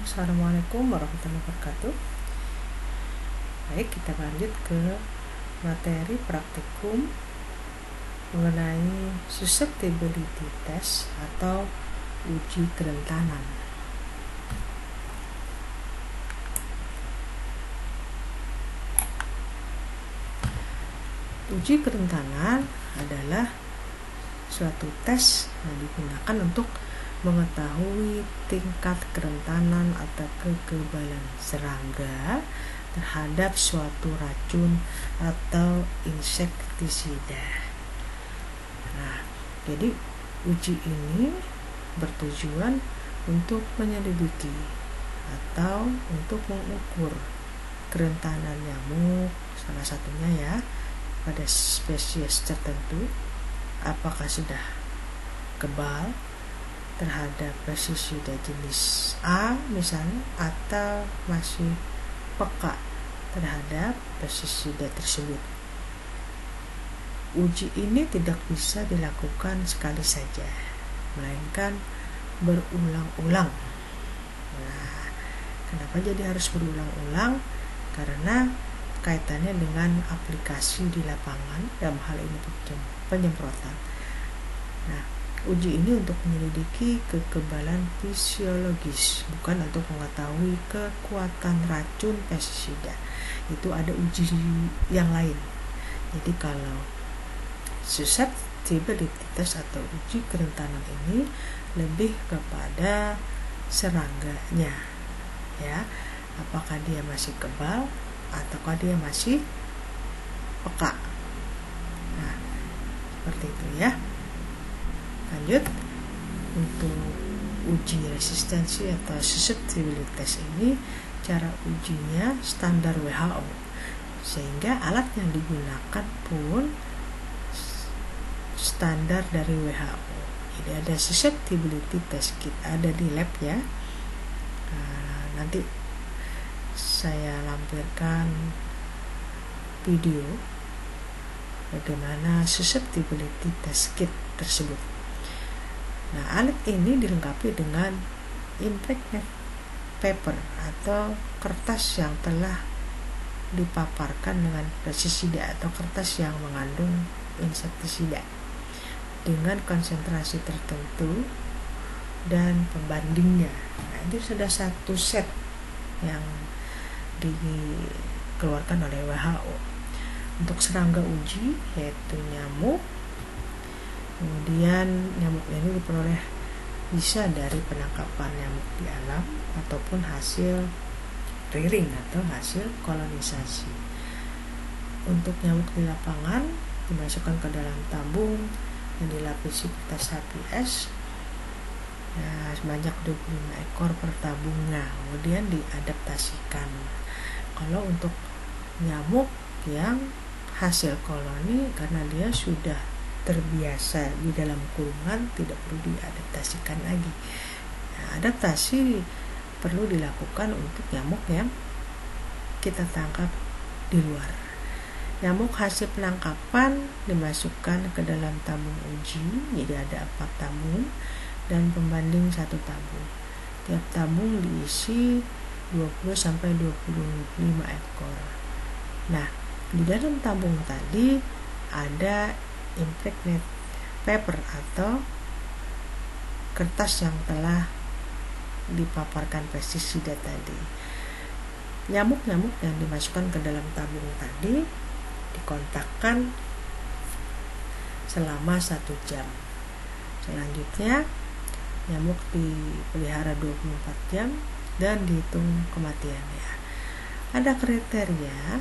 Assalamualaikum warahmatullahi wabarakatuh. Baik, kita lanjut ke materi praktikum mengenai susceptibility test atau uji kerentanan. Uji kerentanan adalah suatu tes yang digunakan untuk mengetahui tingkat kerentanan atau kekebalan serangga terhadap suatu racun atau insektisida. Nah, jadi uji ini bertujuan untuk menyelidiki atau untuk mengukur kerentanan nyamuk, salah satunya ya, pada spesies tertentu, apakah sudah kebal terhadap pestisida jenis A misalnya, atau masih peka terhadap pestisida tersebut. Uji ini tidak bisa dilakukan sekali saja, melainkan berulang-ulang. Nah, kenapa jadi harus berulang-ulang? Karena kaitannya dengan aplikasi di lapangan, dalam hal ini penyemprotan. Nah, uji ini untuk menyelidiki kekebalan fisiologis, bukan untuk mengetahui kekuatan racun pestisida. Itu ada uji yang lain. Jadi kalau susceptibility test atau uji kerentanan ini lebih kepada serangganya, ya, apakah dia masih kebal ataukah dia masih peka. Nah, seperti itu ya. Lanjut, untuk uji resistensi atau susceptibility test ini, cara ujinya standar WHO, sehingga alat yang digunakan pun standar dari WHO. Jadi ada susceptibility test kit, ada di lab ya. Nanti saya lampirkan video bagaimana susceptibility test kit tersebut. Nah, alat ini dilengkapi dengan impregnate paper atau kertas yang telah dipaparkan dengan pestisida atau kertas yang mengandung insektisida dengan konsentrasi tertentu dan pembandingnya. Nah, ini sudah satu set yang dikeluarkan oleh WHO untuk serangga uji, yaitu nyamuk. Kemudian nyamuk ini diperoleh bisa dari penangkapan nyamuk di alam ataupun hasil rearing atau hasil kolonisasi. Untuk nyamuk di lapangan dimasukkan ke dalam tabung yang dilapisi kertas HPS, ya, sebanyak 25 ekor per tabungnya, kemudian diadaptasikan. Kalau untuk nyamuk yang hasil koloni, karena dia sudah terbiasa di dalam kurungan, tidak perlu diadaptasikan lagi. Nah, adaptasi perlu dilakukan untuk nyamuk yang kita tangkap di luar. Nyamuk hasil penangkapan dimasukkan ke dalam tabung uji, jadi ada 4 tabung dan pembanding 1 tabung. Tiap tabung diisi 20-25 ekor. Nah, di dalam tabung tadi ada impregnate paper atau kertas yang telah dipaparkan pestisida tadi. Nyamuk-nyamuk yang dimasukkan ke dalam tabung tadi dikontakkan selama 1 jam. Selanjutnya nyamuk dipelihara 24 jam dan dihitung kematiannya. Ada kriteria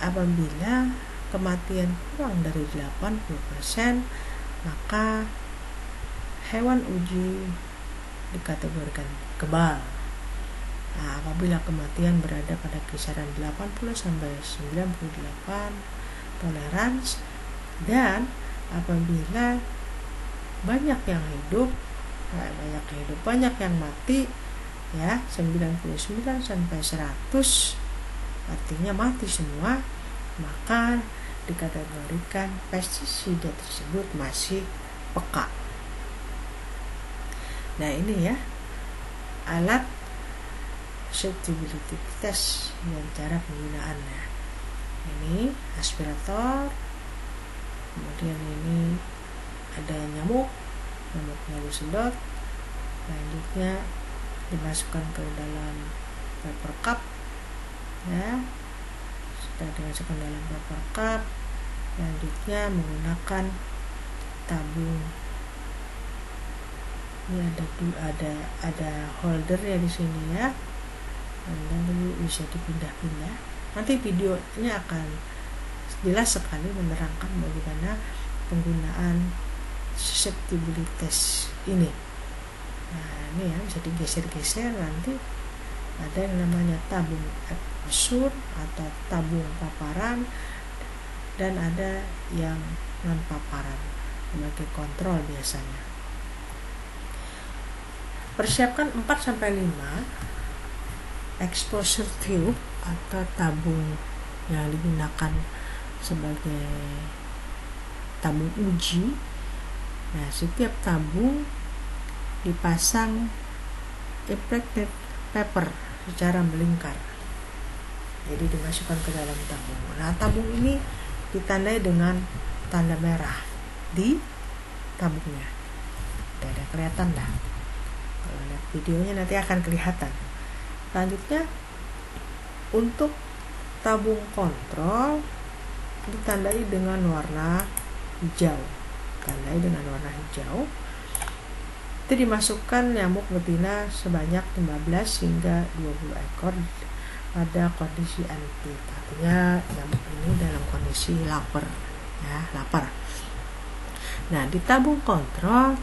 apabila kematian kurang dari 80%, maka hewan uji dikategorikan kebal. Nah, apabila kematian berada pada kisaran 80-98, tolerans, dan apabila banyak yang hidup, banyak yang mati, ya, 99-100, artinya mati semua, maka dikategorikan pestisida tersebut masih peka. Nah, ini ya alat susceptibility test dan cara penggunaannya. Ini aspirator, kemudian ini ada nyamuknya disedot, selanjutnya dimasukkan ke dalam paper cup ya. Setelah dimasukkan dalam paper cup, selanjutnya menggunakan tabung. Ini ada holdernya di sini ya, dan dulu bisa dipindah-pindah. Nanti videonya akan jelas sekali menerangkan bagaimana penggunaan susceptibility test ini. Nah, ini ya bisa digeser-geser. Nanti ada yang namanya tabung exposure atau tabung paparan, dan ada yang non paparan sebagai kontrol biasanya. Persiapkan 4-5 exposure tube atau tabung yang digunakan sebagai tabung uji. Nah, setiap tabung dipasang impregnated paper secara melingkar, jadi dimasukkan ke dalam tabung. Nah, tabung ini ditandai dengan tanda merah di tabungnya. Tidak kelihatan dah, kalau lihat videonya nanti akan kelihatan. Selanjutnya untuk tabung kontrol ditandai dengan warna hijau. Itu dimasukkan nyamuk betina sebanyak 15 hingga 20 ekor pada kondisi anti. Artinya nyamuk ini dalam kondisi lapar. Nah, di tabung kontrol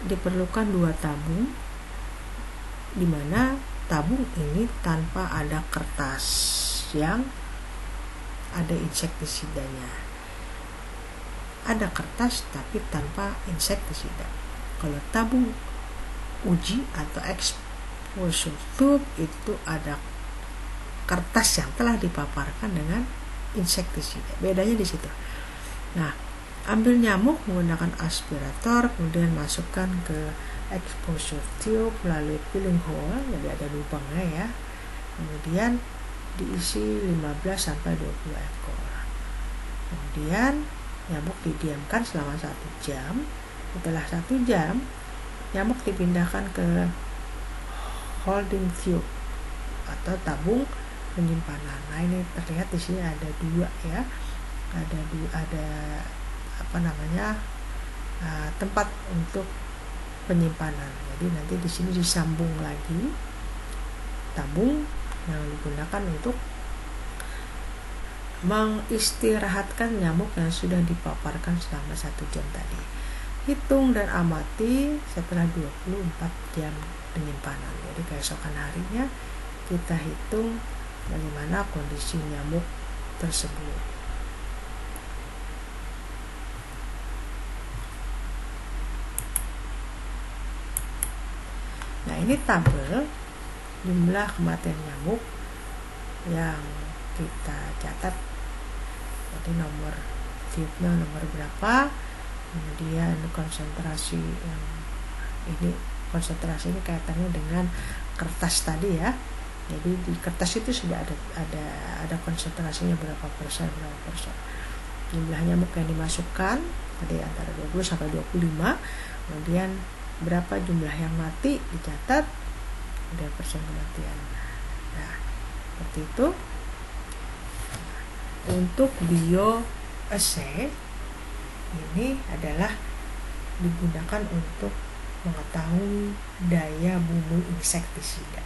diperlukan 2 tabung, di mana tabung ini tanpa ada kertas yang ada insektisidanya. Ada kertas tapi tanpa insektisida. Kalau tabung uji atau exposure tube itu ada kertas yang telah dipaparkan dengan insektisida. Bedanya di situ. Nah, ambil nyamuk menggunakan aspirator, kemudian masukkan ke exposure tube melalui filling hole, jadi ada lubangnya ya. Kemudian diisi 15-20 ekor. Kemudian nyamuk didiamkan selama 1 jam. Setelah 1 jam, nyamuk dipindahkan ke holding tube atau tabung penyimpanan. Nah, ini terlihat di sini ada 2 ya. Ada tempat untuk penyimpanan. Jadi nanti di sini disambung lagi tabung yang digunakan untuk mengistirahatkan nyamuk yang sudah dipaparkan selama 1 jam tadi. Hitung dan amati setelah 24 jam penyimpanan. Jadi keesokan harinya kita hitung bagaimana kondisi nyamuk tersebut. Nah, ini tabel jumlah kematian nyamuk yang kita catat. Jadi nomor tube-nya nomor berapa, kemudian konsentrasi yang ini, konsentrasi ini kaitannya dengan kertas tadi ya. Jadi di kertas itu sudah ada konsentrasinya berapa persen. Jumlah nyamuk yang dimasukkan tadi antara 20 sampai 25, kemudian berapa jumlah yang mati dicatat, kemudian persen kematian. Nah, seperti itu. Untuk bioassay ini adalah digunakan untuk mengetahui daya bunuh insektisida.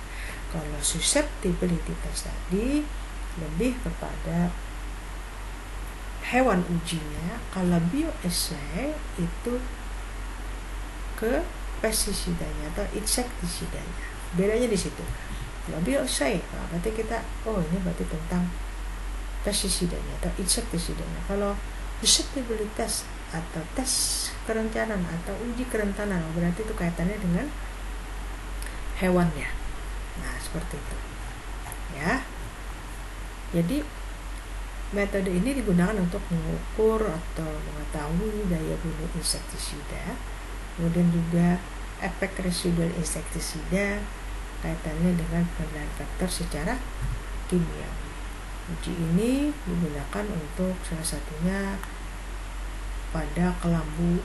Kalau susceptibility test tadi lebih kepada hewan ujinya, kalau bioassay itu ke pestisidanya atau insektisidanya. Bedanya di situ. Kalau bioassay, berarti kita ini berarti tentang pestisidanya atau insektisidanya. Kalau susceptibility test atau tes kerentanan atau uji kerentanan, berarti itu kaitannya dengan hewannya. Nah, seperti itu ya. Jadi metode ini digunakan untuk mengukur atau mengetahui daya bunuh insektisida, kemudian juga efek residual insektisida, kaitannya dengan penilaian faktor secara kimiawi. Uji ini digunakan untuk salah satunya pada kelambu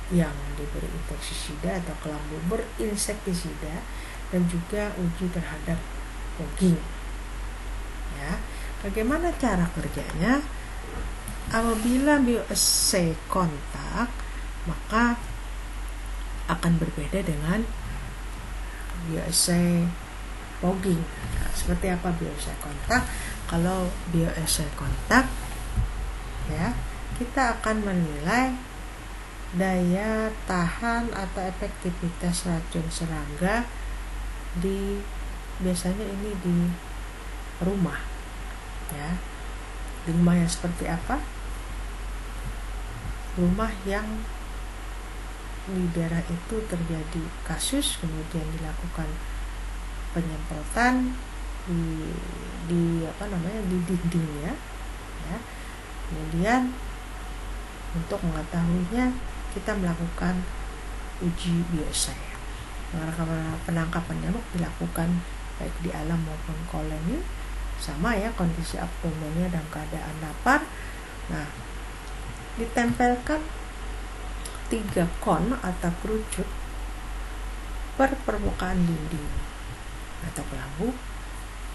yang diberi insektisida atau kelambu berinsektisida, dan juga uji terhadap fogging. Ya, bagaimana cara kerjanya? Apabila bioassay kontak, maka akan berbeda dengan bioassay fogging. Nah, seperti apa bioassay kontak? Kalau bioassay kontak, ya, kita akan menilai daya tahan atau efektivitas racun serangga biasanya ini di rumah, ya. Di rumah yang seperti apa? Rumah yang di daerah itu terjadi kasus, kemudian dilakukan penyemprotan di dindingnya, ya. Kemudian untuk mengetahuinya kita melakukan uji bioassay. Penangkapan nyamuk dilakukan baik di alam maupun koloni, sama ya, kondisi abdomennya dalam keadaan lapar. Nah, ditempelkan 3 kon atau kerucut per permukaan dinding atau kelambu.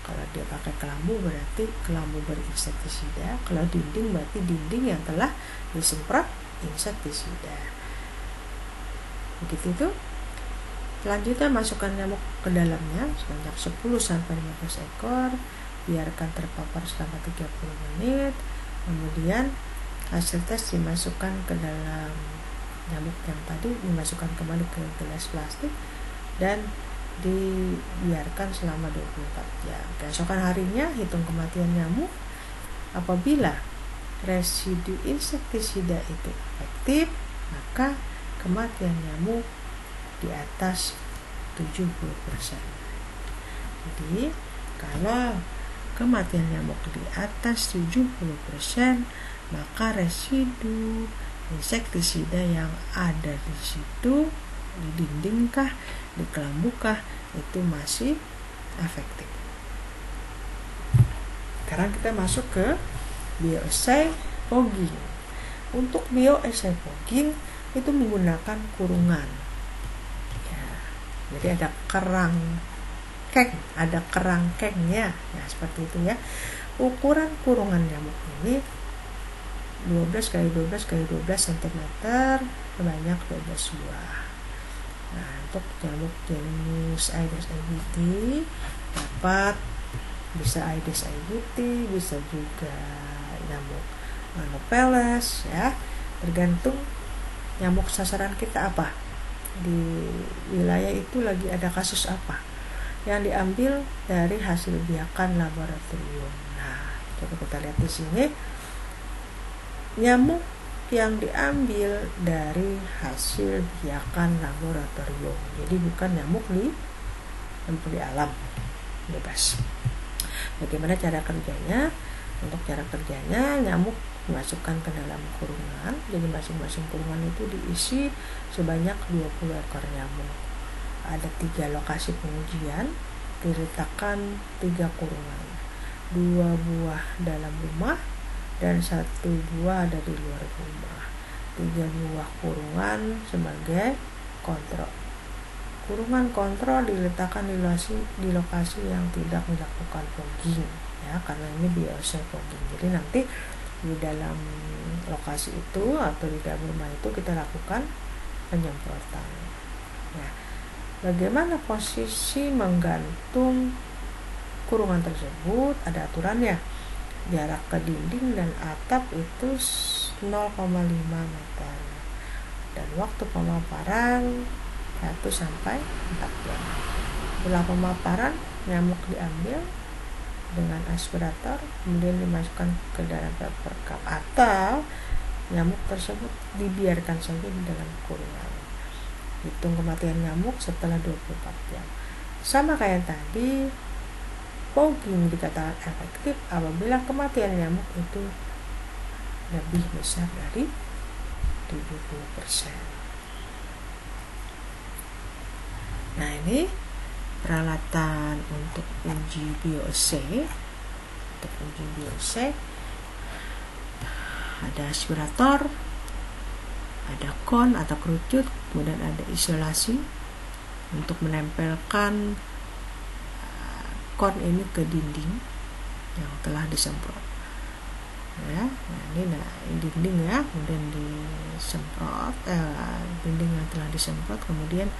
Kalau dia pakai kelambu berarti kelambu berinsektisida, kalau dinding berarti dinding yang telah disemprot insektisida. Begitu itu. Selanjutnya masukkan nyamuk ke dalamnya sebanyak 10-15 ekor, biarkan terpapar selama 30 menit. Kemudian hasil tes dimasukkan ke dalam nyamuk yang tadi, dimasukkan kembali ke gelas plastik dan dibiarkan selama 24 jam. Keesokan harinya hitung kematian nyamuk. Apabila residu insektisida itu efektif, maka kematian nyamuk di atas 70%. Jadi kalau kematian nyamuk di atas 70%, maka residu insektisida yang ada di situ, di dindingkah, di kelambukah, itu masih efektif. Sekarang kita masuk ke bioassay fogging. Untuk bioassay fogging itu menggunakan kurungan. Ya, jadi ada kerangkengnya. Nah, seperti itu ya. Ukuran kurungan nyamuk ini 12x12x12 cm sebanyak 12 buah. Nah, untuk nyamuk jenis Aedes aegypti bisa Aedes aegypti, bisa juga nyamuk Anopheles, ya. Tergantung nyamuk sasaran kita apa, di wilayah itu lagi ada kasus apa yang diambil dari hasil biakan laboratorium. Nah, coba kita lihat di sini. Nyamuk yang diambil dari hasil biakan laboratorium, jadi bukan nyamuk di alam bebas. Bagaimana cara kerjanya? Untuk cara kerjanya, nyamuk dimasukkan ke dalam kurungan. Jadi masing-masing kurungan itu diisi sebanyak 20 ekor nyamuk. Ada 3 lokasi pengujian, diletakkan 3 kurungan, 2 buah dalam rumah dan 1 buah ada di luar rumah. 3 buah kurungan sebagai kontrol. Kurungan kontrol diletakkan di lokasi yang tidak dilakukan fogging, ya, karena ini bioassay fogging. Jadi nanti di dalam lokasi itu atau di dalam rumah itu kita lakukan penyemprotan. Nah, bagaimana posisi menggantung kurungan tersebut? Ada aturannya. Jarak ke dinding dan atap itu 0,5 meter dan waktu pemaparan 1-4 jam. Setelah pemaparan, nyamuk diambil dengan aspirator, kemudian dimasukkan ke dalam paper cup, atau nyamuk tersebut dibiarkan saja di dalam kurungan. Hitung kematian nyamuk setelah 24 jam. Sama kayak tadi, fogging dikatakan efektif apabila kematian nyamuk itu lebih besar dari 70%. Nah, ini peralatan untuk uji BOC. Untuk uji BOC ada aspirator, ada kon atau kerucut, kemudian ada isolasi untuk menempelkan kon ini ke dinding yang telah disemprot. Ya, nah ini dinding ya, kemudian disemprot, dinding yang telah disemprot, kemudian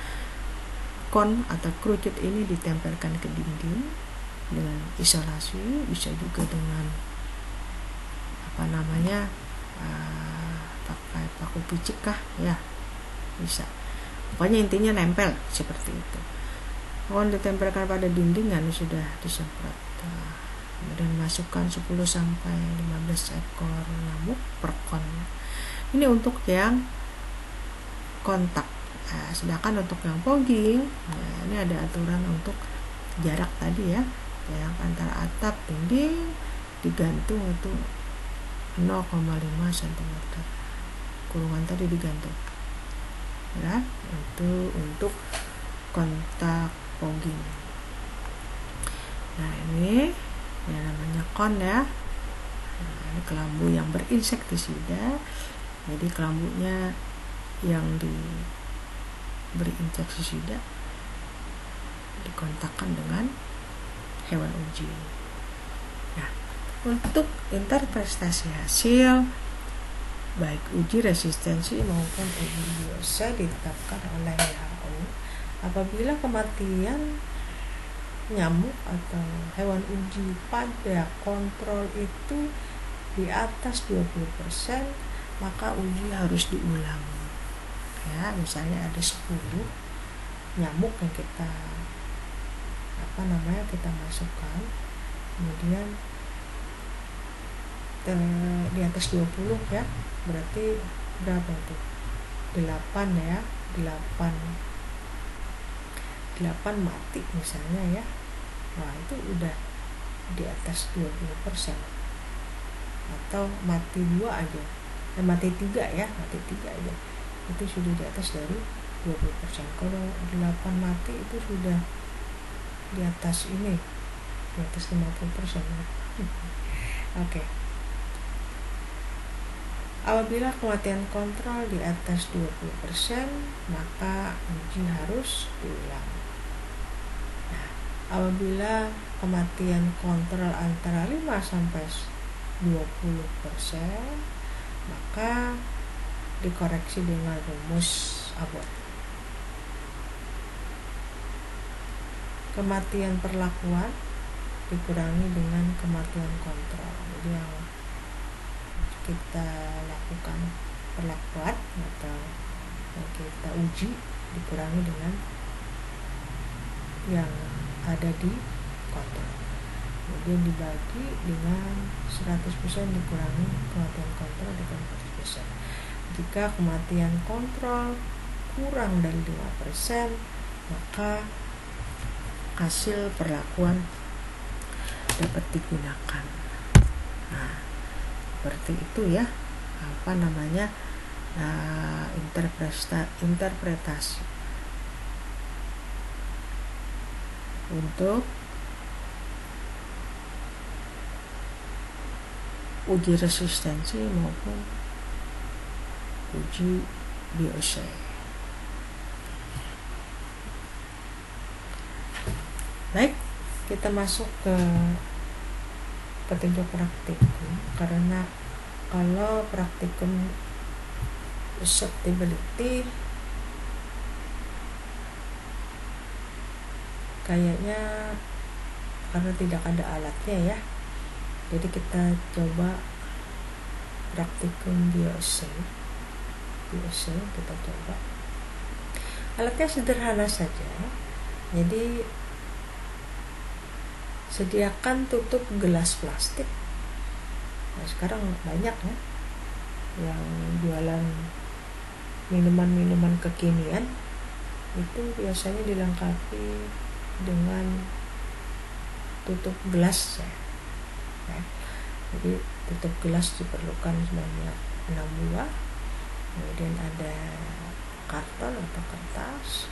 kon atau kerucut ini ditempelkan ke dinding dengan isolasi, bisa juga dengan pakai paku picik kah ya, bisa, pokoknya intinya nempel seperti itu. Kon ditempelkan pada dinding yang sudah disemprot, kemudian masukkan 10-15 ekor nyamuk per kon. Ini untuk yang kontak. Nah, sedangkan untuk yang fogging, nah ini ada aturan untuk jarak tadi ya, yang antara atap dinding digantung itu 0,5 cm, kurungan tadi digantung ya, itu untuk kontak fogging. Nah ini yang namanya kon ya. Nah, ini kelambu yang berinsektisida, jadi kelambunya yang diberi insektisida dikontakkan dengan hewan uji. Nah, untuk interpretasi hasil baik uji resistensi maupun uji BOC ditetapkan oleh WHO apabila kematian nyamuk atau hewan uji pada kontrol itu di atas 20%, maka uji harus diulang. Ya, misalnya ada 10 nyamuk yang kita masukkan, kemudian di atas 20 ya, berarti berapa itu? 8 ya, 8 mati misalnya ya. Nah, itu udah di atas 20%. Atau mati 2 aja. Mati 3 ya, mati 3 aja. Itu sudah di atas dari 20%. Kalau 8 mati itu sudah di atas ini, di atas 50% ya. Oke. Apabila kematian kontrol di atas 20%, maka uji harus diulang. Nah, apabila kematian kontrol antara 5-20%, maka dikoreksi dengan rumus Abbott. Kematian perlakuan dikurangi dengan kematian kontrol. Jadi yang kita lakukan perlakuan atau yang kita uji dikurangi dengan yang ada di kontrol, kemudian dibagi dengan 100% dikurangi kematian kontrol dengan 100%. Jika kematian kontrol kurang dari 5%, maka hasil perlakuan dapat digunakan. Nah, seperti itu ya, interpretasi untuk uji resistensi maupun uji BOC. Baik, kita masuk ke petunjuk praktikum, karena kalau praktikum susceptibility kayaknya karena tidak ada alatnya ya, jadi kita coba praktikum BOC kita coba. Alatnya sederhana saja, jadi sediakan tutup gelas plastik. Nah, sekarang banyak ya yang jualan minuman-minuman kekinian, itu biasanya dilengkapi dengan tutup gelas ya. Jadi tutup gelas diperlukan sebanyak 6 buah, kemudian ada karton atau kertas,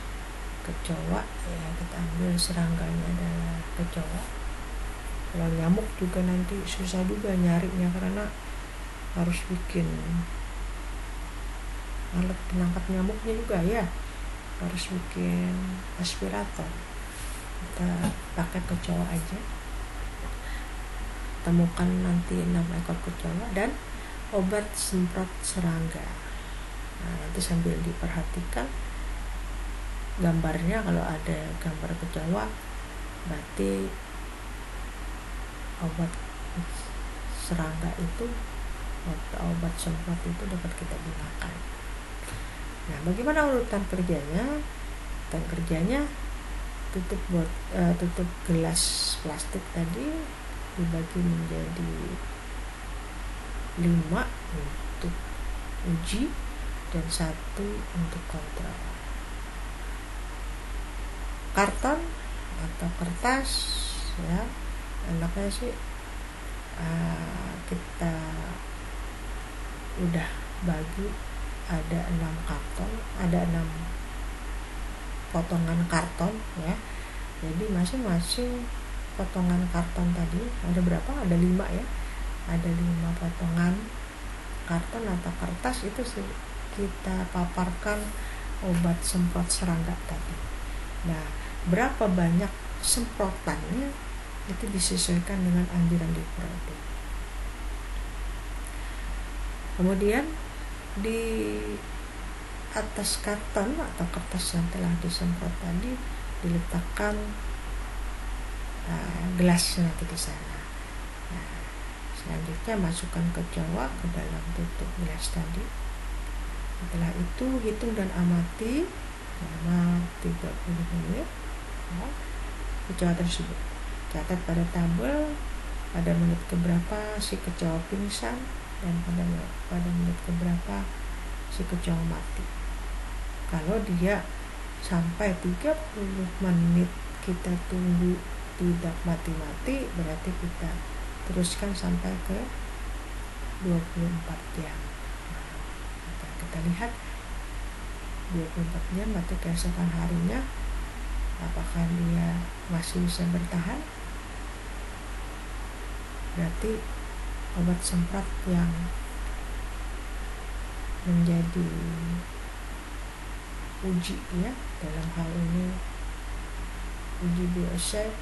kecoa ya, kita ambil serangganya adalah kecoa. Kalau nyamuk juga nanti susah juga nyarinya karena harus bikin alat penangkap nyamuknya juga ya, harus bikin aspirator. Kita pakai kecoa aja, temukan nanti 6 ekor kecoa dan obat semprot serangga. Nah, nanti sambil diperhatikan gambarnya, kalau ada gambar kecoa berarti obat serangga itu atau obat semprot itu dapat kita gunakan. Nah, bagaimana urutan kerjanya? Urutan kerjanya tutup gelas plastik tadi dibagi menjadi 5 untuk uji dan 1 untuk kontrol. Karton atau kertas ya, enaknya sih kita udah bagi, ada 6 karton, ada 6 potongan karton ya. Jadi masing-masing potongan karton tadi ada berapa? Ada 5 ya. Ada 5 potongan karton atau kertas, itu kita paparkan obat semprot serangga tadi. Nah, berapa banyak semprotannya itu disesuaikan dengan anjuran di produk. Kemudian di atas karton atau kertas yang telah disemprot tadi diletakkan gelasnya nanti di sana. Nah, selanjutnya masukkan kecoa ke dalam tutup gelas tadi. Setelah itu hitung dan amati selama 30 menit ya, kecoa tersebut. Catat pada tabel pada menit keberapa si kecoa pingsan dan pada menit keberapa si kecoa mati. Kalau dia sampai 30 menit kita tunggu tidak mati-mati, berarti kita teruskan sampai ke 24 jam. Nah, kita lihat 24 jam atau keesokan harinya apakah dia masih bisa bertahan. Berarti obat semprot yang menjadi uji ya, dalam hal ini uji bioside,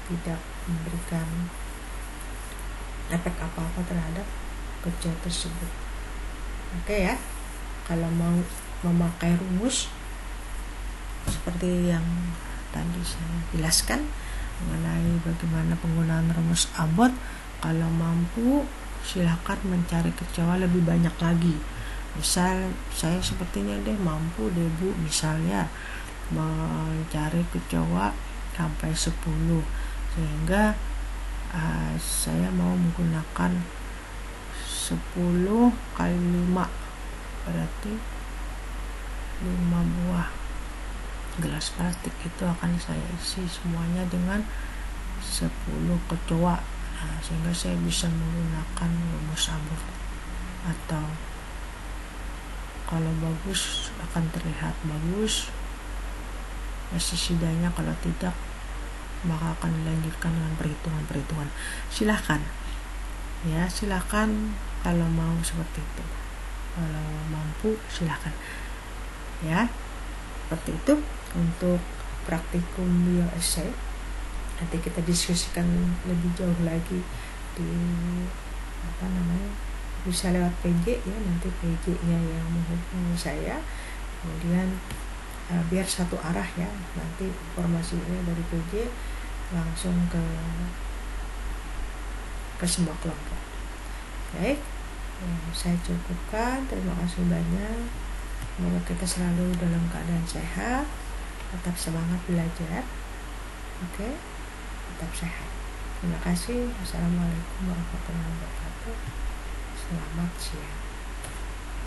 tidak memberikan efek apa-apa terhadap kecoa tersebut. Oke ya, kalau mau memakai rumus seperti yang tadi saya jelaskan mengenai bagaimana penggunaan rumus Abbott, kalau mampu silakan mencari kecoa lebih banyak lagi. Misal saya sepertinya mampu Bu, misalnya mencari kecoa sampai 10, sehingga saya mau menggunakan 10 kali 5, berarti 5 buah gelas plastik itu akan saya isi semuanya dengan 10 kecoa. Nah, sehingga saya bisa menggunakan rumus Abbott, atau kalau bagus akan terlihat bagus, setidaknya kalau tidak maka akan dilanjutkan dengan perhitungan-perhitungan. Silahkan kalau mau seperti itu, kalau mampu silahkan ya. Seperti itu untuk praktikum bioessay. Nanti kita diskusikan lebih jauh lagi di bisa lewat PJ ya, nanti PJ-nya yang menghubungi saya, kemudian biar satu arah ya, nanti informasinya dari PJ langsung ke semua kelompok. Baik, saya cukupkan. Terima kasih banyak. Semoga kita selalu dalam keadaan sehat, tetap semangat belajar. Oke, tetap sehat. Terima kasih. Assalamualaikum warahmatullahi wabarakatuh. Selamat siang.